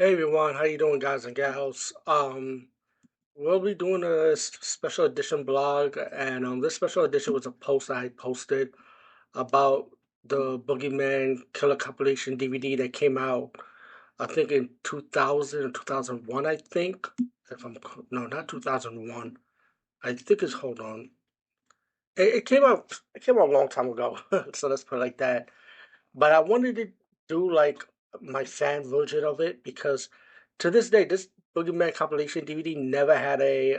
Hey everyone, how you doing, guys and gals? We'll be doing a special edition blog, and this special edition was a post I posted about the Boogeyman Killer Compilation DVD that came out, I think in 2000 or 2001, I think. If I'm no, not 2001. I think it's hold on. It came out. It came out a long time ago, so let's put it like that. But I wanted to do like my fan version of it because to this day, this Boogeyman compilation DVD never had a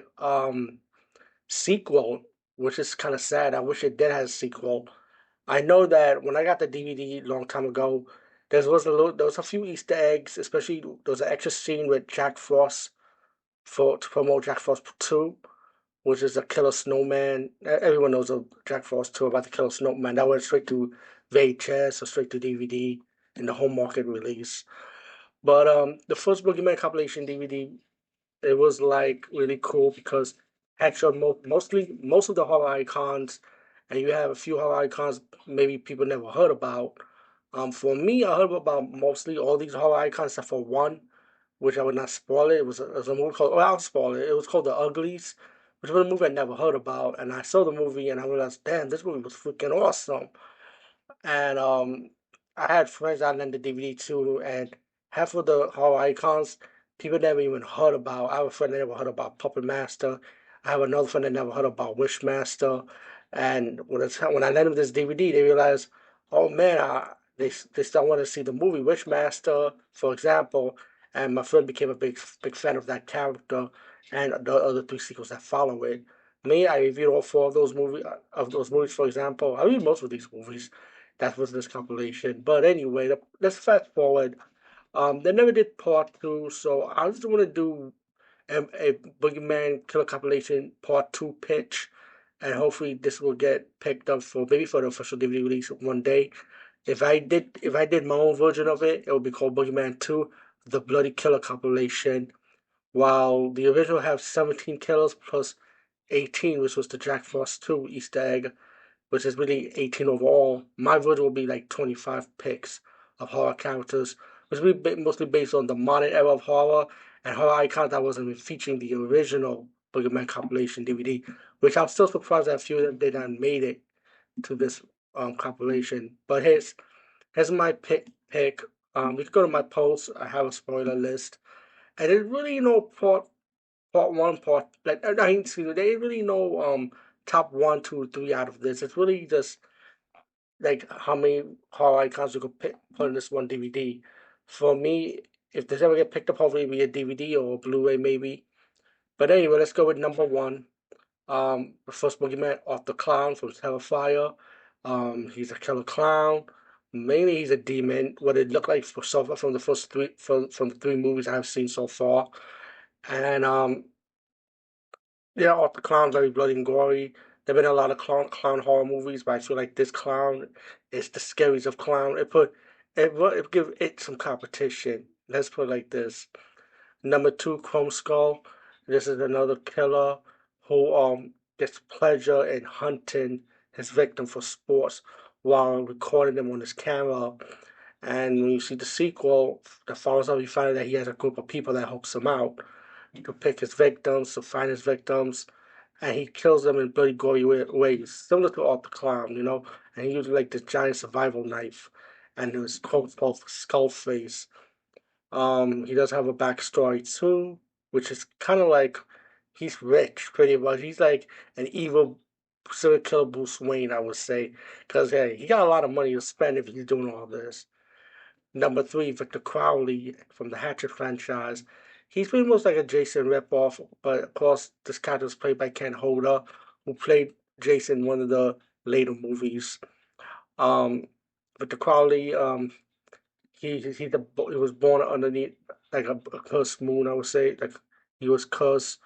sequel, which is kind of sad. I wish it did have a sequel. I know that when I got the DVD a long time ago, there was a few Easter eggs, especially there was an extra scene with Jack Frost for to promote Jack Frost 2, which is a Killer Snowman. Everyone knows of Jack Frost 2 about the Killer Snowman. That went straight to VHS or straight to DVD in the home market release. But the first Boogeyman compilation DVD, it was like really cool because actually mostly most of the horror icons, and you have a few horror icons maybe people never heard about. For me, I heard about mostly all these horror icons except for one, which I would not spoil it. It was a movie called, well, I'll spoil it. It was called The Uglies, which was a movie I never heard about. And I saw the movie and I realized, damn, this movie was freaking awesome. And I had friends that lent the DVD too, and half of the horror icons people never even heard about. I have a friend that never heard about Puppet Master. I have another friend that never heard about Wishmaster. And when I lent them this DVD, they realized, oh man, they still want to see the movie Wishmaster, for example. And my friend became a big fan of that character and the other three sequels that follow it. Me, I reviewed all four of those movies, for example. I reviewed most of these movies. That was this compilation. But anyway, let's fast forward. They never did part two, so I just want to do a Boogeyman Killer Compilation part two pitch, and hopefully this will get picked up for maybe for the official DVD release one day. If I did my own version of it, it would be called Boogeyman 2, the Bloody Killer Compilation. While the original have 17 killers plus 18, which was the Jack Frost 2 Easter egg, which is really 18 overall. My version will be like 25 picks of horror characters, which will be mostly based on the modern era of horror and horror icons that wasn't even featuring the original Boogeyman compilation DVD, which I'm still surprised that a few of them did not made it to this compilation. But here's my pick. You can go to my post. I have a spoiler list, and there's really no part one, part like I mean, excuse me, there ain't really no top one, two, three out of this. It's really just like how many horror icons you could put in this one DVD. For me, if this ever get picked up, hopefully it'll be a DVD or a Blu-ray maybe. But anyway, let's go with number one. The first Boogeyman, off the Clown from Terrifier. He's a killer clown. Mainly, he's a demon. What it looked like for so far from the first three from the three movies I've seen so far, and yeah, off the Clown, very bloody and gory. There've been a lot of clown horror movies, but I feel like this clown is the scariest of clown. It give it some competition. Let's put it like this. Number two, CHROMESKULL. This is another killer who gets pleasure in hunting his victim for sports while recording them on his camera. And when you see the sequel that follows up, you find out that he has a group of people that helps him out to pick his victims, to find his victims, and he kills them in bloody gory ways, similar to Art the Clown, you know. And he uses like this giant survival knife, and his quote called Skull Face. He does have a backstory too, which is kind of like he's rich, pretty much. He's like an evil serial killer Bruce Wayne, I would say, because hey, he got a lot of money to spend if he's doing all this. Number three, Victor Crowley from the Hatchet franchise. He's pretty much like a Jason ripoff, but of course, this character was played by Ken Holder, who played Jason in one of the later movies. Um, Victor Crowley, he was born underneath like a cursed moon, I would say. Like he was cursed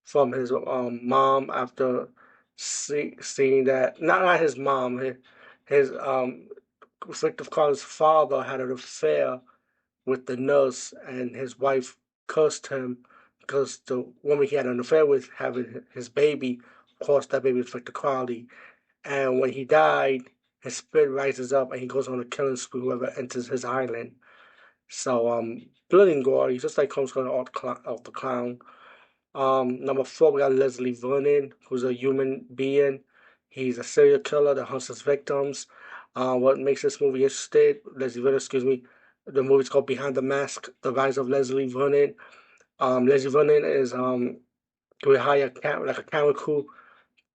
from his mom after seeing that not his mom, his Victor Crowley's father had an affair with the nurse, and his wife cursed him because the woman he had an affair with having his baby, of course, that baby was Victor Crowley. And when he died, his spirit rises up and he goes on a killing spree whoever enters his island. So blood and gore, he's just like comes from of the clown. Number four, we got Leslie Vernon, who's a human being. He's a serial killer that hunts his victims. What makes this movie interesting? Leslie Vernon, excuse me. The movie's called Behind the Mask: The Rise of Leslie Vernon. Leslie Vernon is we hire like a camera crew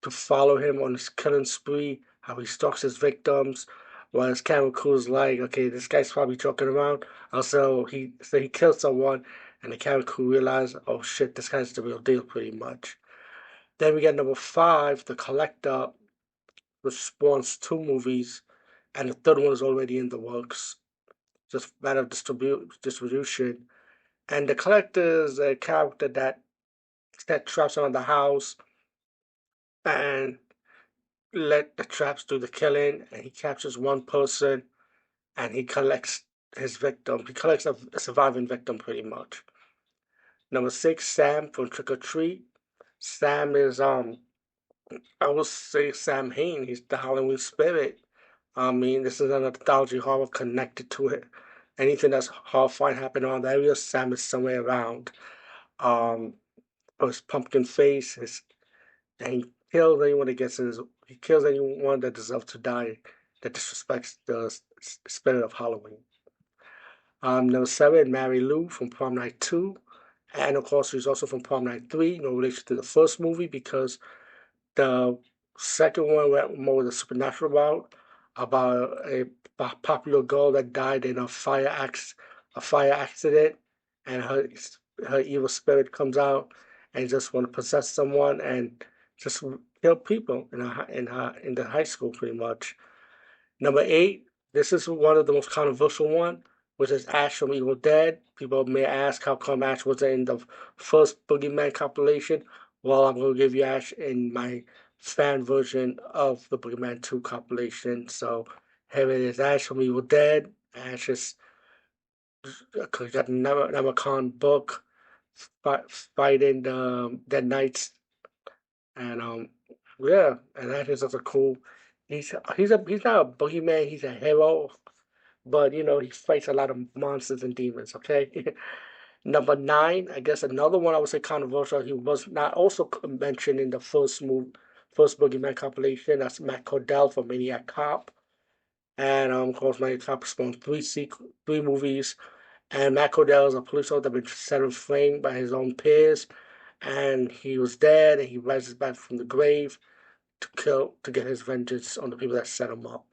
to follow him on his killing spree, how he stalks his victims, while his camera crew is like, okay, this guy's probably joking around. Also, he kills someone, and the camera crew realize, oh shit, this guy's the real deal, pretty much. Then we get number five, The Collector, which spawns two movies, and the third one is already in the works, just matter of distribution. And the Collector is a character that set traps around the house and let the traps do the killing, and he captures one person and he collects his victim. He collects a surviving victim pretty much. Number six, Sam from Trick or Treat. Sam is I would say Sam Hain. He's the Halloween spirit. I mean, this is an anthology horror connected to it. Anything that's horrifying happening around the area, Sam is somewhere around. Um, his pumpkin face, and he kills anyone that gets in his. He kills anyone that deserves to die, that disrespects the spirit of Halloween. Number seven, Mary Lou from Prom Night 2. And of course, she's also from Prom Night 3, no relation to the first movie because the second one went more with a supernatural route about a popular girl that died in a fire accident, and her evil spirit comes out and just want to possess someone and just kill people in the high school pretty much. Number eight, this is one of the most controversial one, which is Ash from Evil Dead. People may ask how come Ash wasn't in the first Boogeyman compilation. Well, I'm going to give you Ash in my fan version of the Boogeyman 2 compilation. So here it is, Ash from Evil Dead. Ash is got a Namacon book fighting the Dead Knights, and yeah, and Ash is such a cool. He's not a boogeyman. He's a hero, but he fights a lot of monsters and demons. Okay. Number nine, I guess another one I would say controversial. He was not also mentioned in the first Boogeyman compilation. That's Matt Cordell from Maniac Cop, and of course Maniac Cop spawned three movies. And Matt Cordell is a police officer that been set in flame by his own peers, and he was dead, and he rises back from the grave to get his vengeance on the people that set him up.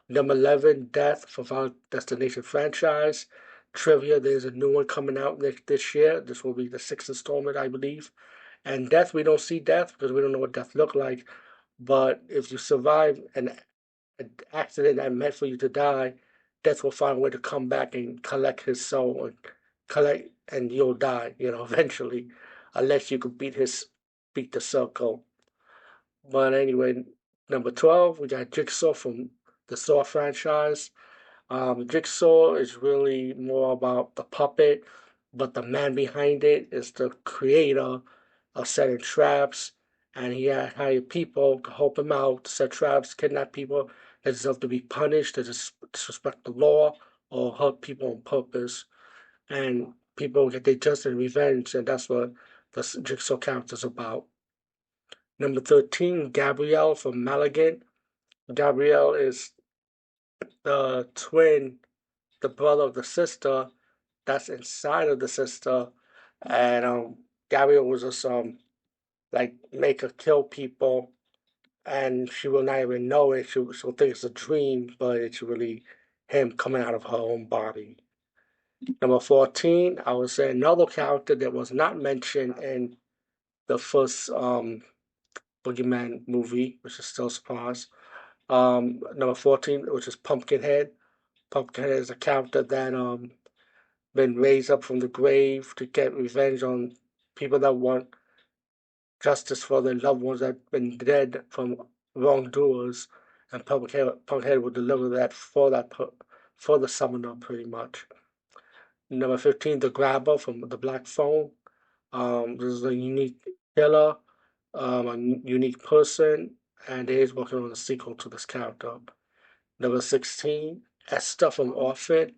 Number 11, Death from Final Destination franchise. Trivia, there's a new one coming out this year. This will be the sixth installment, I believe. And Death, we don't see Death because we don't know what Death looked like. But if you survive an accident that meant for you to die, Death will find a way to come back and collect his soul and you'll die, eventually, unless you could beat the circle. But anyway, number 12, we got Jigsaw from the Saw franchise. Jigsaw is really more about the puppet, but the man behind it is the creator of setting traps, and he had hired people to help him out to set traps, kidnap people that deserve to be punished, that disrespect the law, or hurt people on purpose. And people get their justice and revenge, and that's what the Jigsaw character is about. Number 13, Gabrielle from Malignant. Gabrielle is the twin, the brother of the sister that's inside of the sister, and Gabrielle was just like make her kill people, and she will not even know it. She'll think it's a dream, but it's really him coming out of her own body. Number 14, I would say another character that was not mentioned in the first Boogeyman movie, which is still a surprise. Number 14, which is Pumpkinhead. Pumpkinhead is a character that been raised up from the grave to get revenge on people that want justice for their loved ones that have been dead from wrongdoers, and Pumpkinhead will deliver that for the summoner pretty much. Number 15, the Grabber from the Black Phone. This is a unique killer, a unique person, and they is working on a sequel to this character. Number 16, Esther from Orphan.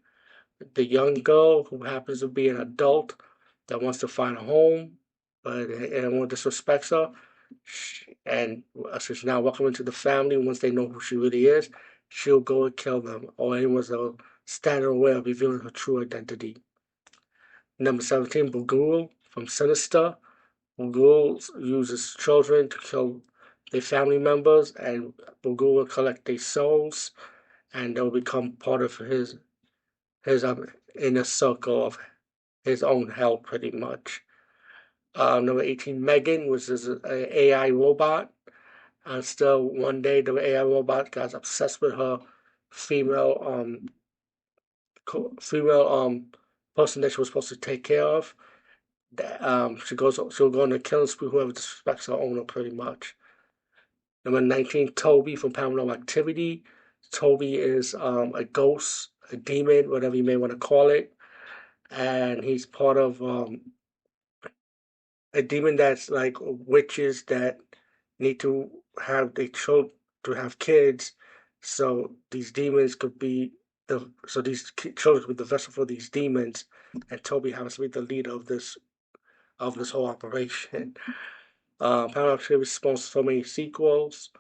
the young girl who happens to be an adult that wants to find a home, but everyone disrespects her. And she's now welcome into the family. Once they know who she really is, she'll go and kill them, or anyone that'll stand in the way of revealing her true identity. Number 17, BUGHUUL from Sinister. BUGHUUL uses children to kill their family members, and BUGHUUL will collect their souls, and they'll become part of his inner circle of his own hell, pretty much. Number 18, Megan, which is an AI robot. And still, one day, the AI robot got obsessed with her female person that she was supposed to take care of. She'll go on a killing spree whoever disrespects her owner, pretty much. Number 19, Toby from Paranormal Activity. Toby is a ghost, a demon, whatever you may want to call it, and he's part of a demon that's like witches that need to have they children to have kids, so these demons could be these children could be the vessel for these demons, and Toby happens to be the leader of this whole operation. Paranormal Activity spawns so many sequels,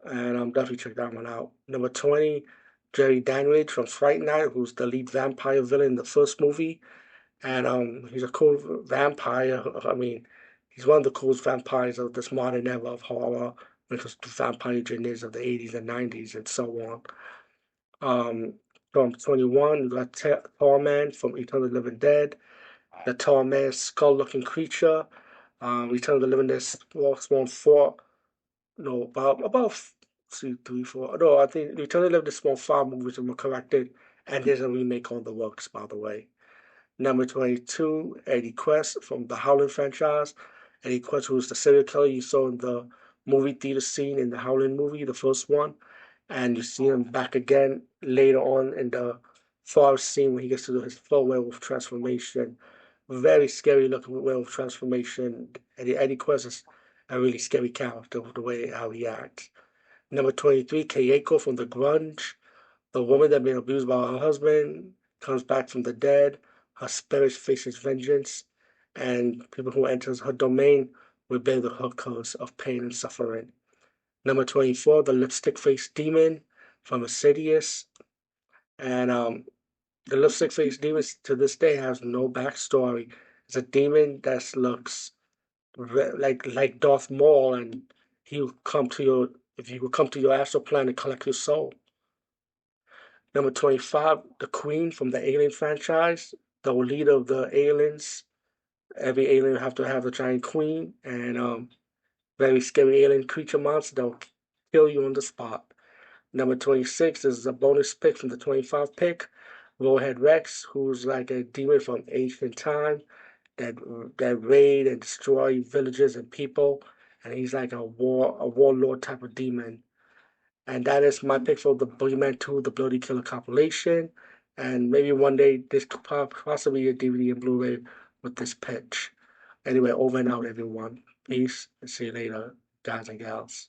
and I'm definitely check that one out. Number 20, Jerry Dandridge from Fright Night, who's the lead vampire villain in the first movie, and he's a cool vampire. I mean, he's one of the coolest vampires of this modern era of horror when it comes to vampire genres of the 80s and 90s and so on. From 21, you got TARMAN from Eternal Living Dead. The TARMAN skull-looking creature. Return of the Living Dead spawned four. No, about see 3, 4. No, I think Return of the Living Dead spawned 5 movies, and were corrected, and there's a remake on the works, by the way. Number 22, Eddie Quest from the Howling franchise. Eddie Quest was the serial killer you saw in the movie theater scene in the Howling movie, the first one. And you see him back again later on in the forest scene when he gets to do his full werewolf transformation. Very scary looking werewolf transformation. Eddie Quest is a really scary character, the way how he acts. Number 23, Kayako from the Grudge. The woman that been abused by her husband comes back from the dead. Her spirit faces vengeance, and people who enters her domain will bear the curse of pain and suffering. Number 24, the lipstick-faced demon from Insidious. And the lipstick-faced demon to this day has no backstory. It's a demon that looks like Darth Maul, and he'll come to your if you will come to your astral plane and collect your soul. Number 25, the Queen from the Alien franchise, the leader of the aliens. Every alien have to have a giant queen, and very scary alien creature monster that'll kill you on the spot. Number 26 is a bonus pick from the 25 pick, RAWHEAD Rex, who's like a demon from ancient time that raid and destroy villages and people, and he's like a warlord type of demon. And that is my pick for the Boogeyman 2, the Bloody Killer Compilation. And maybe one day this could possibly a DVD and Blu-ray with this pitch. Anyway, over and out, everyone. Peace, and see you later, guys and gals.